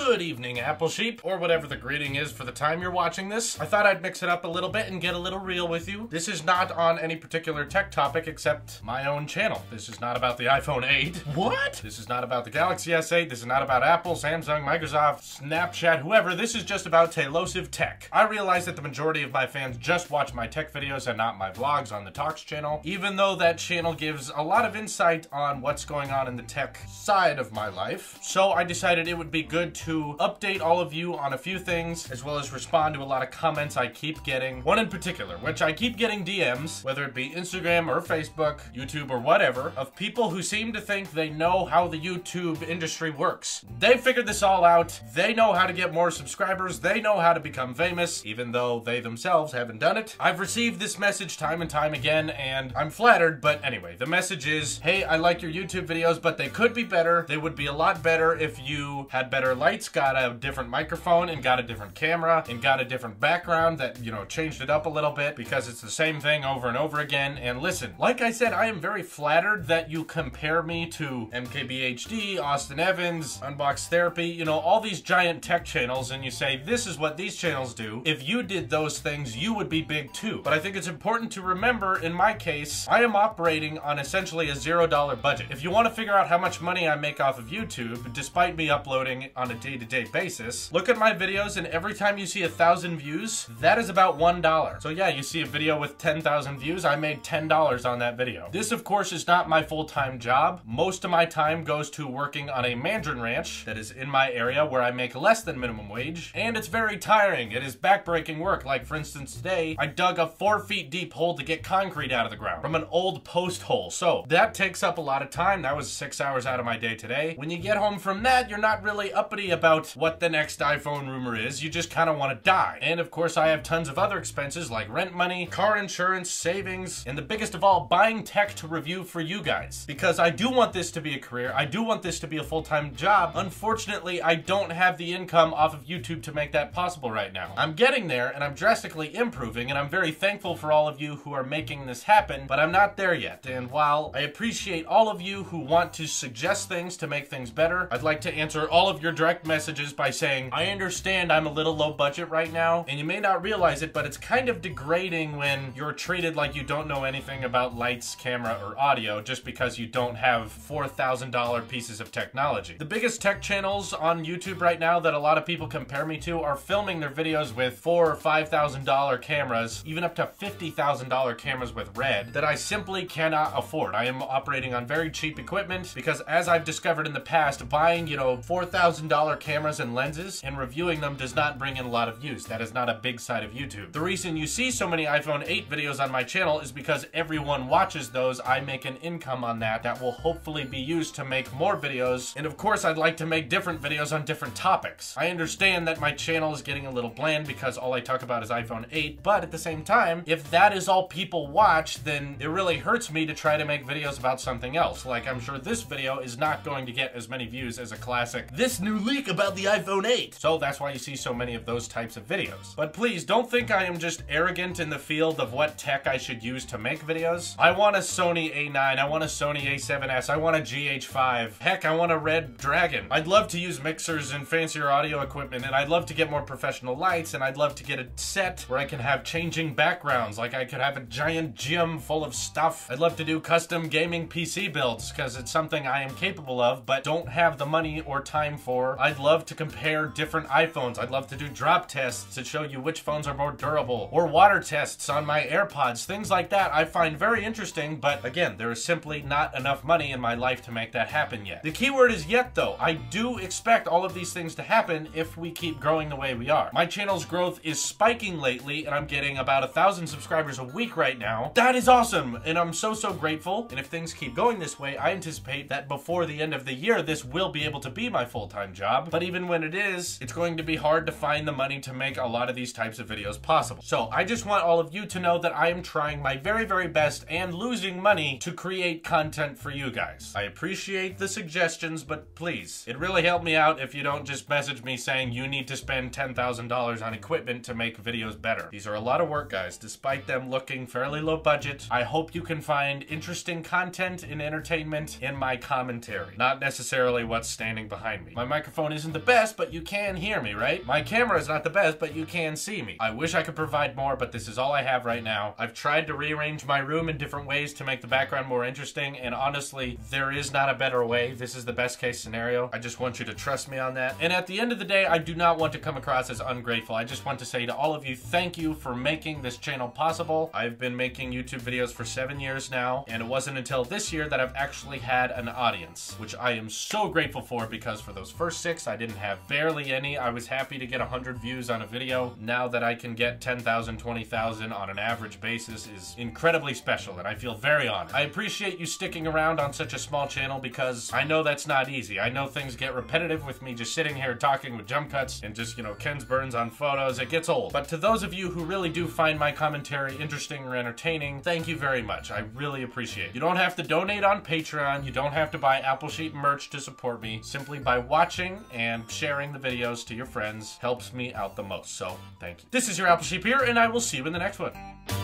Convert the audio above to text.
Good evening, Apple Sheep, or whatever the greeting is for the time you're watching this. I thought I'd mix it up a little bit and get a little real with you. This is not on any particular tech topic except my own channel. This is not about the iPhone 8. What? This is not about the Galaxy S8. This is not about Apple, Samsung, Microsoft, Snapchat, whoever. This is just about Tailosive tech. I realize that the majority of my fans just watch my tech videos and not my vlogs on the Talks channel, even though that channel gives a lot of insight on what's going on in the tech side of my life. So I decided it would be good to update all of you on a few things, as well as respond to a lot of comments I keep getting. One in particular, which I keep getting DMs, whether it be Instagram or Facebook, YouTube or whatever, of people who seem to think they know how the YouTube industry works. They figured this all out. They know how to get more subscribers. They know how to become famous, even though they themselves haven't done it. I've received this message time and time again, and I'm flattered, but anyway, the message is, hey, I like your YouTube videos, but they could be better. They would be a lot better if you had better lights, got a different microphone, and got a different camera, and got a different background that, you know, changed it up a little bit, because it's the same thing over and over again. And listen, like I said, I am very flattered that you compare me to MKBHD, Austin Evans, Unbox Therapy, you know, all these giant tech channels, and you say, this is what these channels do. If you did those things, you would be big too. But I think it's important to remember, in my case, I am operating on essentially a $0 budget. If you want to figure out how much money I make off of YouTube, despite me uploading on a day-to-day basis, look at my videos, and every time you see 1,000 views, that is about $1. So yeah, you see a video with 10,000 views, I made $10 on that video. This, of course, is not my full-time job. Most of my time goes to working on a mandarin ranch that is in my area where I make less than minimum wage, and it's very tiring. It is backbreaking work. Like, for instance, today, I dug a 4 feet deep hole to get concrete out of the ground from an old post hole. So that takes up a lot of time. That was 6 hours out of my day today. When you get home from that, you're not really uppity about what the next iPhone rumor is. You just kind of want to die. And of course, I have tons of other expenses like rent money, car insurance, savings, and the biggest of all, buying tech to review for you guys. Because I do want this to be a career. I do want this to be a full-time job. Unfortunately, I don't have the income off of YouTube to make that possible right now. I'm getting there, and I'm drastically improving, and I'm very thankful for all of you who are making this happen, but I'm not there yet. And while I appreciate all of you who want to suggest things to make things better, I'd like to answer all of your direct messages by saying, I understand I'm a little low budget right now, and you may not realize it, but it's kind of degrading when you're treated like you don't know anything about lights, camera, or audio just because you don't have $4,000 pieces of technology. The biggest tech channels on YouTube right now that a lot of people compare me to are filming their videos with $4,000 or $5,000 cameras, even up to $50,000 cameras with Red, that I simply cannot afford. I am operating on very cheap equipment because, as I've discovered in the past, buying, you know, $4,000 cameras and lenses and reviewing them does not bring in a lot of views. That is not a big side of YouTube. The reason you see so many iPhone 8 videos on my channel is because everyone watches those. I make an income on that will hopefully be used to make more videos. And of course, I'd like to make different videos on different topics. I understand that my channel is getting a little bland because all I talk about is iPhone 8, but at the same time, if that is all people watch, then it really hurts me to try to make videos about something else. Like, I'm sure this video is not going to get as many views as a classic, this new leak about the iPhone 8. So that's why you see so many of those types of videos. But please, don't think I am just arrogant in the field of what tech I should use to make videos. I want a Sony A9, I want a Sony A7S, I want a GH5. Heck, I want a Red Dragon. I'd love to use mixers and fancier audio equipment, and I'd love to get more professional lights, and I'd love to get a set where I can have changing backgrounds, like I could have a giant gym full of stuff. I'd love to do custom gaming PC builds, because it's something I am capable of, but don't have the money or time for. I'd love to compare different iPhones. I'd love to do drop tests to show you which phones are more durable, or water tests on my AirPods, things like that I find very interesting, but again, there is simply not enough money in my life to make that happen yet. The keyword is yet, though. I do expect all of these things to happen if we keep growing the way we are. My channel's growth is spiking lately, and I'm getting about 1,000 subscribers a week right now. That is awesome, and I'm so grateful. And if things keep going this way, I anticipate that before the end of the year, this will be able to be my full-time job. But even when it is, it's going to be hard to find the money to make a lot of these types of videos possible. So I just want all of you to know that I am trying my very best and losing money to create content for you guys. I appreciate the suggestions, but please, it really helped me out if you don't just message me saying you need to spend $10,000 on equipment to make videos better. These are a lot of work, guys. Despite them looking fairly low budget, I hope you can find interesting content and entertainment in my commentary, not necessarily what's standing behind me. My microphone sound isn't the best, but you can hear me, right? My camera is not the best, but you can see me. I wish I could provide more, but this is all I have right now. I've tried to rearrange my room in different ways to make the background more interesting, and honestly, there is not a better way. This is the best case scenario. I just want you to trust me on that. And at the end of the day, I do not want to come across as ungrateful. I just want to say to all of you, thank you for making this channel possible. I've been making YouTube videos for 7 years now, and it wasn't until this year that I've actually had an audience, which I am so grateful for, because for those first 6, I didn't have barely any. I was happy to get 100 views on a video. Now that I can get 10,000, 20,000 on an average basis is incredibly special, and I feel very honored. I appreciate you sticking around on such a small channel, because I know that's not easy. I know things get repetitive with me just sitting here talking with jump cuts and just, you know, Ken's burns on photos. It gets old. But to those of you who really do find my commentary interesting or entertaining, thank you very much. I really appreciate it. You don't have to donate on Patreon. You don't have to buy Apple Sheet merch to support me. Simply by watching and sharing the videos to your friends helps me out the most. So thank you. This is your Apple Sheep here, and I will see you in the next one.